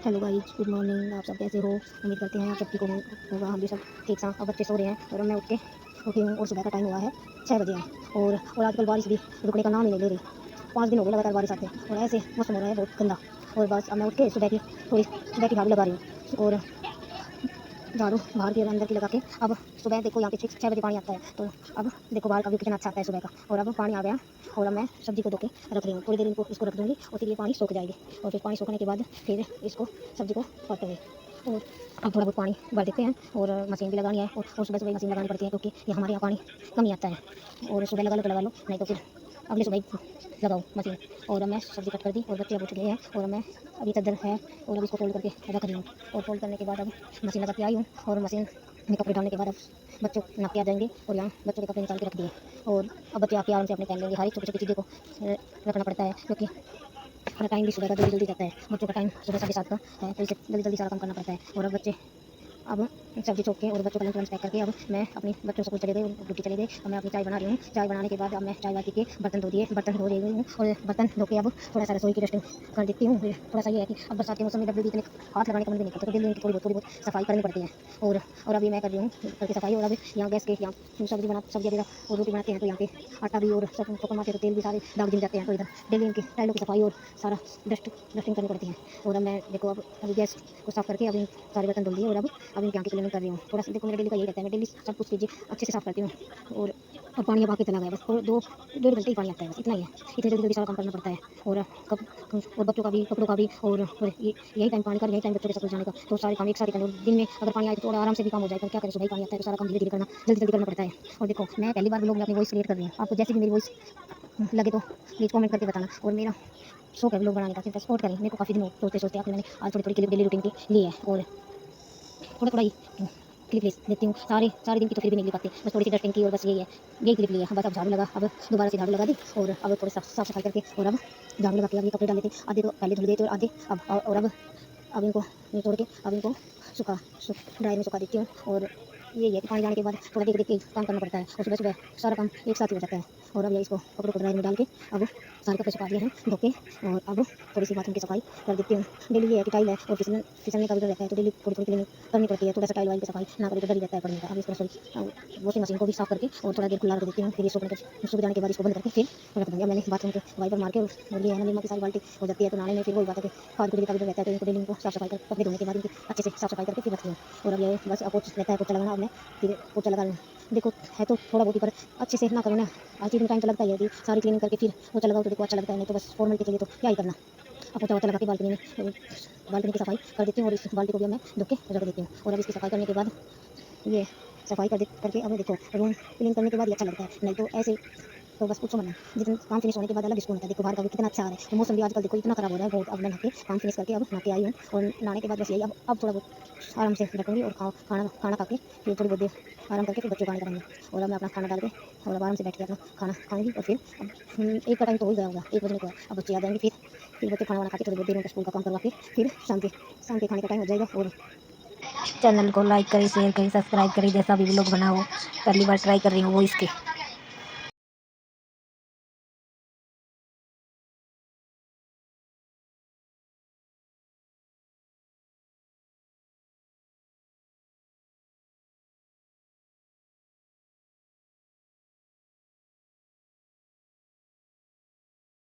Hello guys, good morning. आप सब कैसे हो? उम्मीद करते हैं आप सबकी को होगा। हम भी सब ठीक सा। अब बच्चे सो रहे हैं और मैं उठी हूँ और सुबह का टाइम हुआ है 6 बजे है। और आजकल बारिश भी रुकने का नाम ही नहीं ले रही। 5 दिन हो गए लगातार बारिश आते और ऐसे मौसम हो रहा है बहुत गंदा। और बस अब मैं उठ के सुबह की झाड़ू लगा रही हूँ और झाड़ू बाहर के अंदर की लगा के अब सुबह देखो यहाँ पे 6 बजे पानी आता है। तो अब देखो बाहर का व्यू कितना अच्छा आता है सुबह का। और अब पानी आ गया और अब मैं सब्जी को धो के रख रही हूँ। थोड़ी देर इनको इसको रख दूँगी और फिर ये पानी सूख जाएगी। और फिर पानी सूखने के बाद फिर इसको सब्जी को काटूँगी। और अब थोड़ा बहुत पानी भर देते हैं और मशीन भी लगानी है। और सुबह सुबह मशीन लगानी पड़ती है क्योंकि ये हमारे यहाँ पानी कम ही आता है। और सुबह लगा लो तो लगा लो, नहीं तो फिर अगले सुबह ही लगाओ मशीन। और अब मैं सब्जी कट कर दी और बच्चे अब उठ गए हैं और मैं अभी चादर है और अब इसको फोल्ड करके रख रही हूँ। और फोल्ड करने के बाद अब मशीन लगा के आई हूँ और मशीन में कपड़े डालने के बाद अब बच्चों नाप के आ जाएंगे। और यहाँ बच्चों के कपड़े निकाल के रख दिए और अब बच्चे आके आराम से अपने पहन लेंगे। हर एक छोटी छोटी चीज़ों को रखना पड़ता है क्योंकि हमारा टाइम भी सुबह का जल्दी जल्दी जाता है। बच्चों का टाइम सुबह 7:30 का है तो इसे जल्दी जल्दी सारा काम करना पड़ता है। और अब बच्चे अब सब्जी चौक के और बच्चों का लंच पैक करके अब मैं अपनी बच्चों स्कूल चले गए, ड्यूटी चले गए। अब मैं अपनी चाय बना रही हूँ। चाय बनाने के बाद अब मैं चाय पी के बर्तन धो रही हूँ। और बर्तन धो के अब थोड़ा सा रसोई की डस्टिंग कर देती हूँ। थोड़ा सा ये है कि अब बरसात के मौसम में डब्बे भी इतने हाथ लगाने का मन भी नहीं करता, तो डेली उनकी थोड़ी बहुत सफाई करनी पड़ती है। और अभी मैं कर रही हूँ घर की सफाई। और अब यहाँ गैस के यहाँ सब्जी वगैरह और रोटी बनाते हैं तो यहाँ पे आटा भी और सब पकड़ मारते हैं तो तेल भी सारे दाग जम जाते हैं। तो इधर डेली इनकी टाइलों की सफाई और सारा डस्टिंग करनी पड़ती है। और अब मैं देखो अब अभी गैस को साफ करके अभी सारे बर्तन धुल दिए और अब इनकी आँखें क्लीनिंग कर रही हूँ। थोड़ा सा देखो मेरा डेली का यही रहता है, मैं डेली सब कुछ चीज़ें अच्छे से साफ करती हूँ। और अब पानी अब आके चला गया, बस थोड़ा 2 डेढ़ घंटे ही पानी आता है, बस इतना ही है। इतने जल्दी जल्दी सारा काम करना पड़ता है। और कब और बच्चों का भी कपड़ों का भी और यही टाइम पानी का, यही टाइम बच्चों के स्कूल जाने का, तो सारे काम एक साथ ही करने। दिन में अगर पानी आए तो थोड़ा आराम से भी काम हो जाएगा। क्या करें, सुबह ही पानी आता है तो सारा काम धीरे धीरे करना, जल्दी जल्दी करना पड़ता है। और देखो मैं पहली बार लोग में अपनी वॉइस क्रिएट कर रही हूँ। आपको जैसे भी मेरी वॉइस लगे तो प्लीज़ कमेंट करके बताना। और मेरा शौक है व्लॉग बनाने का, फिर सपोर्ट करें। मेरे को काफ़ी दिन सोचते सोचते आखिर मैंने आज थोड़ी थोड़ी क्लिप डेली रूटीन की ली है। और थोड़ा थोड़ा ही क्लिप लेती हूँ। सारे सारे दिन की तो फिर भी नहीं ले पाती, बस थोड़ी सी डस्टिंग की और बस यही है, यही क्लिप ली है। बस अब झाड़ू लगा, अब दोबारा से झाड़ू लगा दी और अब थोड़ी साफ सफाई करके और अब झाड़ू लगा के अब ये कपड़े डाल देते। आधे तो पहले धुल देते और आधे अब और अब इनको निचोड़ के अब इनको ड्रायर में सुखा देती हूँ। और ये है कि पानी जाने के बाद थोड़ा देख देख के काम करना पड़ता है और सुबह सुबह सारा काम एक साथ ही हो जाता है। और अब ये इसको कपड़ों को ड्रायर में डाल के अब सारे कपड़े सुखा दिए हैं धो के। और अब थोड़ी सी बाथरूम की सफाई कर देती हूँ। डेली ये है कि टाइल है और फिसलने का भी डर रहता है, तो डेली थोड़ी थोड़ी क्लीनिंग करनी पड़ती है। थोड़ा सा टाइल वाइल की सफाई ना करें तो डर ही रहता है पड़ने का। अब इसको वॉशिंग मशीन को भी साफ करके और थोड़ा देर खुला रख देती हूँ। फिर ये सूख जाने के बाद इसको बंद करके फिर रख दूँगी। अब मैंने बाथरूम के वाइपर मार के और ये है ना निरमा की सारी बाल्टी हो जाती है, तो नहाने में फिर वही बात है कि खाद खुजली का भी डर रहता है। तो इनको डेली इनको साफ सफाई कर कपड़े धोने के बाद इनकी अच्छे से साफ सफाई करके फिर रखती हूँ। और अब ये बस अब पोछा रहता है, पोछा लगाना। अब मैं फिर पोछा लगा रही हूँ। देखो है तो थोड़ा बहुत ही, पर अच्छे से ना करो ना, हर चीज़ में टाइम तो लगता ही है। सारी क्लीनिंग करके फिर पोछा लगाओ तो देखो अच्छा लगता है, नहीं तो बस फॉर्मेलिटी के लिए तो क्या ही करना। अब पोछा वोछा लगा के बालकनी की सफाई कर देती हूँ और इस बाल्टी को भी मैं धो के रख देती हूँ। और अब इसकी सफाई करने के बाद ये सफाई करके अब देखो रूम क्लीन करने के बाद ही अच्छा लगता है, नहीं तो ऐसे तो बस पूछो मत। जितना काम फिनिश होने के बाद अलग सुकून होता है। देखो बाहर का भी कितना अच्छा आ रहा है, तो मौसम भी आजकल देखो इतना खराब हो रहा है बहुत। अब मैं नहा के काम फिनिश करके अब नहा के आई हूँ और नहाने के बाद बस यही अब थोड़ा बहुत आराम से बैठूंगी और खाना खा के फिर थोड़ी बहुत देर आराम करके फिर बच्चों का पानी कराऊंगी। और अब मैं अपना खाना डाल के और अब आराम से बैठ के अपना खाना खाऊंगी। और फिर अब 1 का टाइम तो हो ही गया होगा, 1 बजने को है। अब बच्चे आ जाएंगे, फिर बच्चे खाना वाना खा के थोड़ी बहुत देर उनका स्कूल का काम करवा के फिर शाम के खाने का टाइम हो जाएगा। और चैनल को लाइक करें, शेयर करें, सब्सक्राइब करें। जैसा भी व्लॉग बना हो, पहली बार ट्राई कर रही हूँ वो इसके